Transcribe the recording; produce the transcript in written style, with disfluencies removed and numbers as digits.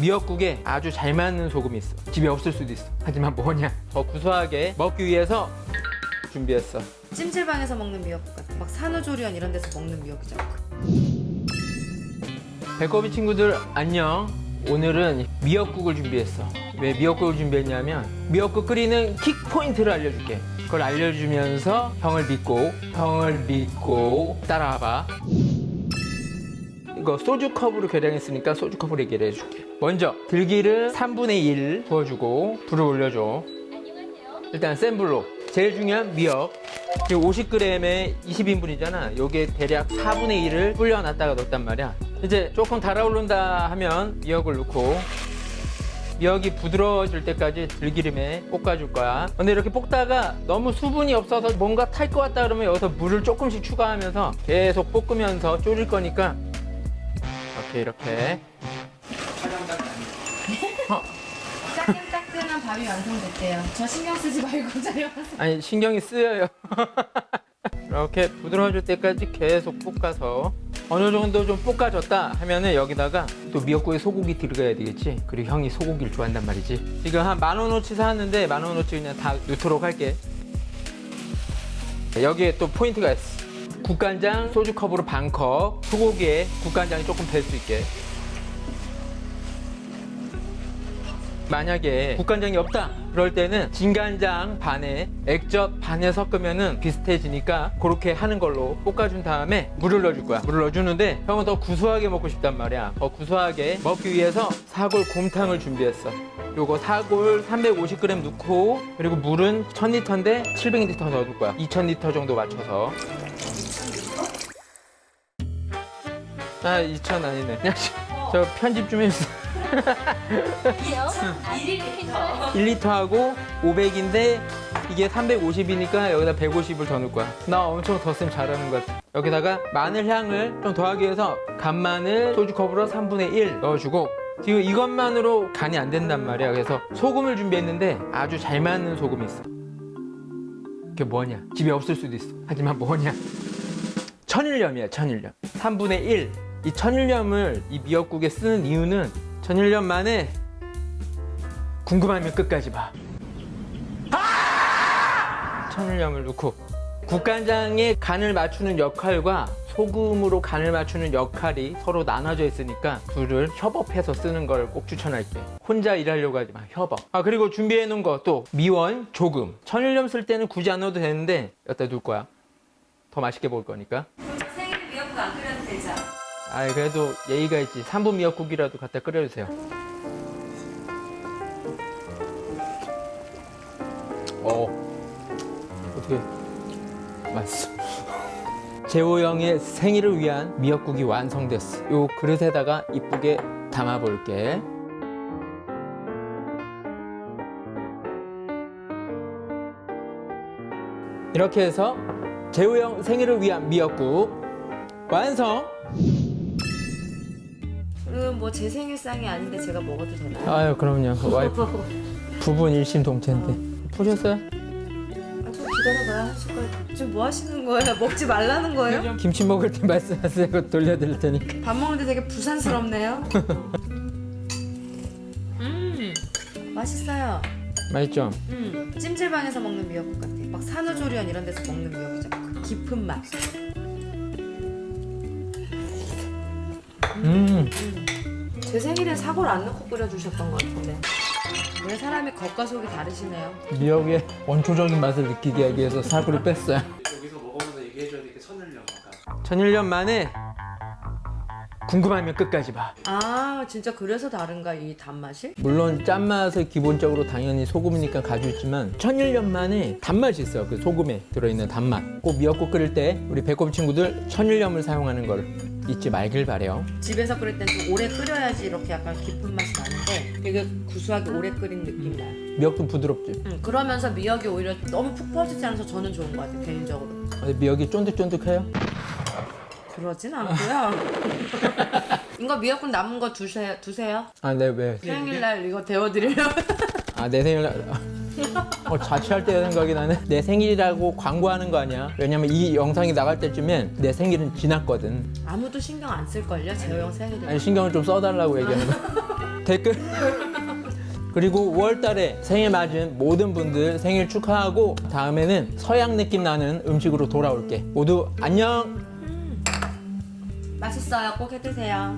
미역국에 아주 잘 맞는 소금이 있어. 집에 없을 수도 있어. 하지만 뭐냐, 더 구수하게 먹기 위해서 준비했어. 찜질방에서 먹는 미역국 같아. 막 산후조리원 이런 데서 먹는 미역이잖아. 배꼽이 친구들 안녕. 오늘은 미역국을 준비했어. 왜 미역국을 준비했냐면 미역국 끓이는 킥 포인트를 알려줄게. 그걸 알려주면서 형을 믿고 따라와봐. 이거 소주컵으로 계량했으니까 소주컵으로 얘기를 해줄게. 먼저 들기름 3분의 1 부어주고 불을 올려줘. 일단 센 불로. 제일 중요한 미역. 지금 50g에 20인분이잖아. 요게 대략 4분의 1을 불려놨다가 넣었단 말이야. 이제 조금 달아오른다 하면 미역을 넣고 미역이 부드러워질 때까지 들기름에 볶아줄 거야. 근데 이렇게 볶다가 너무 수분이 없어서 뭔가 탈 것 같다 그러면 여기서 물을 조금씩 추가하면서 계속 볶으면서 졸일 거니까 이렇게 따끈따끈한 밥이 완성됐대요. 저 신경 쓰지 말고 자요. 아니 신경이 쓰여요. 이렇게 부드러워질 때까지 계속 볶아서 어느 정도 좀 볶아졌다 하면은 여기다가 또 미역국에 소고기 들어가야 되겠지. 그리고 형이 소고기를 좋아한단 말이지. 지금 한 10,000원어치 사왔는데 10,000원어치 그냥 다 넣도록 할게. 여기에 또 포인트가 있어. 국간장 소주컵으로 반컵, 소고기에 국간장이 조금 될 수 있게. 만약에 국간장이 없다 그럴 때는 진간장 반에 액젓 반에 섞으면은 비슷해지니까 그렇게 하는 걸로 볶아준 다음에 물을 넣어줄 거야. 물을 넣어주는데 형은 더 구수하게 먹고 싶단 말이야. 더 구수하게 먹기 위해서 사골 곰탕을 준비했어. 요거 사골 350g 넣고 그리고 물은 1000리터인데 700리터 넣어줄 거야. 2000리터 정도 맞춰서. 2000 아니네. 저 편집 좀 해주세요. 1리터하고 500인데 이게 350이니까 여기다 150을 더 넣을 거야. 나 엄청 덧셈 잘하는 것 같아. 여기다가 마늘 향을 좀 더하기 위해서 간마늘 소주컵으로 3분의 1 넣어주고 지금 이것만으로 간이 안 된단 말이야. 그래서 소금을 준비했는데 아주 잘 맞는 소금이 있어. 그게 뭐냐? 집에 없을 수도 있어. 하지만 뭐냐? 천일염이야. 천일염 3분의 1. 이 천일염을 이 미역국에 쓰는 이유는 천일염만에 궁금하면 끝까지 봐. 천일염을 넣고 국간장에 간을 맞추는 역할과 소금으로 간을 맞추는 역할이 서로 나눠져 있으니까 둘을 협업해서 쓰는 걸 꼭 추천할게. 혼자 일하려고 하지 마. 협업. 그리고 준비해 놓은 거 또 미원, 조금. 천일염 쓸 때는 굳이 안 넣어도 되는데 여기다 둘 거야. 더 맛있게 먹을 거니까. 생일 미역국 안 끓여도 되죠? 그래도 예의가 있지. 3분 미역국이라도 갖다 끓여주세요. 어떻게 맛있어. 재호 형의 생일을 위한 미역국이 완성됐어. 요 그릇에다가 이쁘게 담아볼게. 이렇게 해서 재호 형 생일을 위한 미역국 완성! 그럼 뭐 제 생일상이 아닌데 제가 먹어도 되나요? 아유 그럼요. 와이프 부분 일심동체인데. 푸셨어요? 좀 기다려봐야 하실 거예요. 지금 뭐 하시는 거예요? 먹지 말라는 거예요? 김치 먹을 때 말씀하세요. 이거 돌려드릴 테니까. 밥 먹는데 되게 부산스럽네요. 맛있어요. 맛있죠? 찜질방에서 먹는 미역국 같아. 막 산후조리원 이런 데서 먹는 미역이잖아. 그 깊은 맛. 제 생일에 사골 안 넣고 끓여주셨던 것 같은데. 왜 사람이 겉과 속이 다르시네요. 미역의 원초적인 맛을 느끼게 하기 위해서 사골을 뺐어요. 여기서 먹으면서 얘기해줘야 돼. 천일염 아까. 천일염 만에 궁금하면 끝까지 봐. 진짜 그래서 다른가 이 단맛이? 물론 짠맛을 기본적으로 당연히 소금이니까 가지고 있지만 천일염 만에 단맛이 있어요. 그 소금에 들어있는 단맛. 꼭 미역국 끓일 때 우리 배꼽 친구들 천일염을 사용하는 걸 잊지 말길 바래요. 집에서 끓일 땐 좀 오래 끓여야지 이렇게 약간 깊은 맛이 나는데 되게 구수하게 오래 끓인 느낌 나요. 미역도 부드럽지. 그러면서 미역이 오히려 너무 푹 퍼지지 않아서 저는 좋은 것 같아요, 개인적으로. 미역이 쫀득쫀득해요? 그러진 않고요. 이거 미역국 남은 거 두세요. 네 왜? 생일날 이거 데워드리려고. 아, 내 생일 자취할 때 생각이 나네. 내 생일이라고 광고하는 거 아니야. 왜냐면 이 영상이 나갈 때쯤엔 내 생일은 지났거든. 아무도 신경 안 쓸걸요? 재호 형 생일에. 아니, 신경을 좀 써달라고 얘기하는 거. 댓글. 그리고 5월달에 생일 맞은 모든 분들 생일 축하하고 다음에는 서양 느낌 나는 음식으로 돌아올게. 모두 안녕. 맛있어요. 꼭 해 드세요.